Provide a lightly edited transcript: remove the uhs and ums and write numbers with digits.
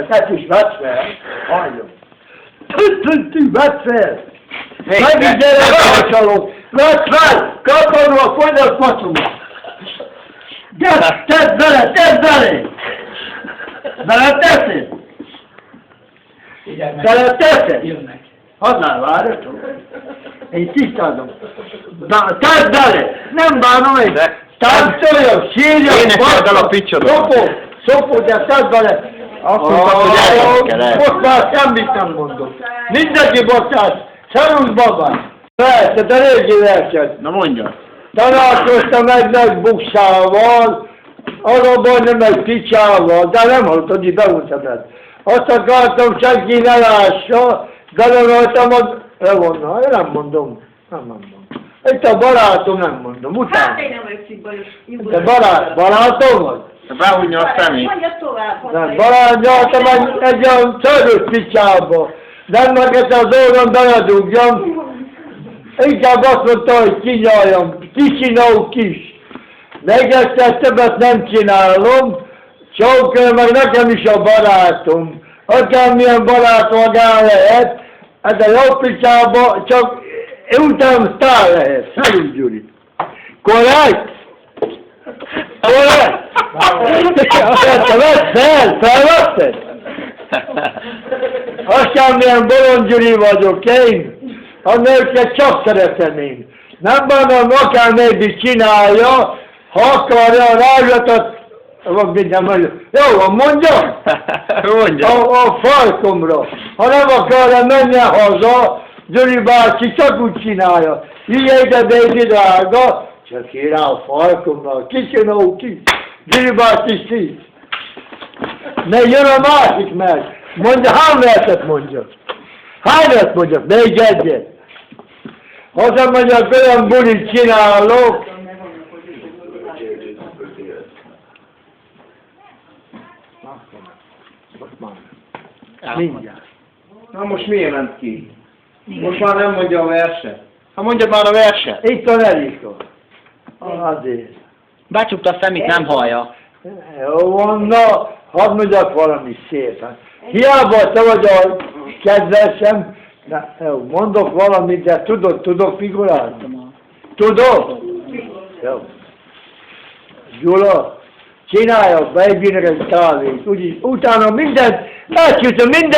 ezt is vedd fel. Halljon. Vedd fel. Megint gyere, elcsalok. Vedd fel. Kaparva, folyd a facomat. Tedd bele, tedd bele. Bele teszed. Bele teszed. Annál várjatok. Én tisztázom. Tedd bele. Nem bánom én. Táncoljak, sírjak. Énekeld el a picsodat. Szopó, de tedd bele. Azt mondtam, hogy most már semmit nem mondom. Mindenki bocsánat. Szerusz babám. Persze, de régi verseny. Na mondja. Találkoztam egy bukszával, arra nem egy picsával, de nem hallottad, hogy beúztam ezt. Azt akartam, senki ne lássa, galonoltam a levonnal. Én nem mondom. Itt a barátom nem mondom, utána. Hát én nem vagyok szívbajos. De barátom vagy? Behúgyja a szemét. Mondja tovább. Nem, barátnyaltam egy olyan szörös picsába. Nem meg ezt az óron beledugljam. Inkább azt mondta, hogy kinyaljam, kicsinálok kis. Még ezt többet nem csinálom, csókol meg nekem is a barátom. Akármilyen barát magán lehet, ez a jó picsába csak utána sztár lehet. Szerint Gyuri. Korrekt? Korrekt? Vedd fel, felvetted? Akármilyen Bolond Gyuri vagyok én. A nőket csak szeretem én. Nem bánom, akár még csinálja, ha akarja a rágatat, jó, mondjam? Mondja. A farkomra. Ha nem akarja, menjen haza, Gyuri bácsi csak úgy csinálja. Ide, baby drága, csak kér a farkomra. Kicsináló ki. Gyuri bácsi szív. Ne jön a másik meg. Mondja, hány verset mondjak? Hány verset mondjak? Még egyet. Hazamegyek, olyan bulit csinálok. Mindjárt. Na most miért ment ki? Most már nem mondja a verset. Ha mondja már a verset. Itt a Erika. Azért. Becsukta a szemét, nem hallja. Jó van, na, hadd mondjak valami szépen. Hiába te vagy a kedvesem, de jó, mondok valamit, de tudok figurálni? Tudok? Jó. Gyula, csináljak babynek egy kávét, úgyis utána mindent, elcsütöm mindent.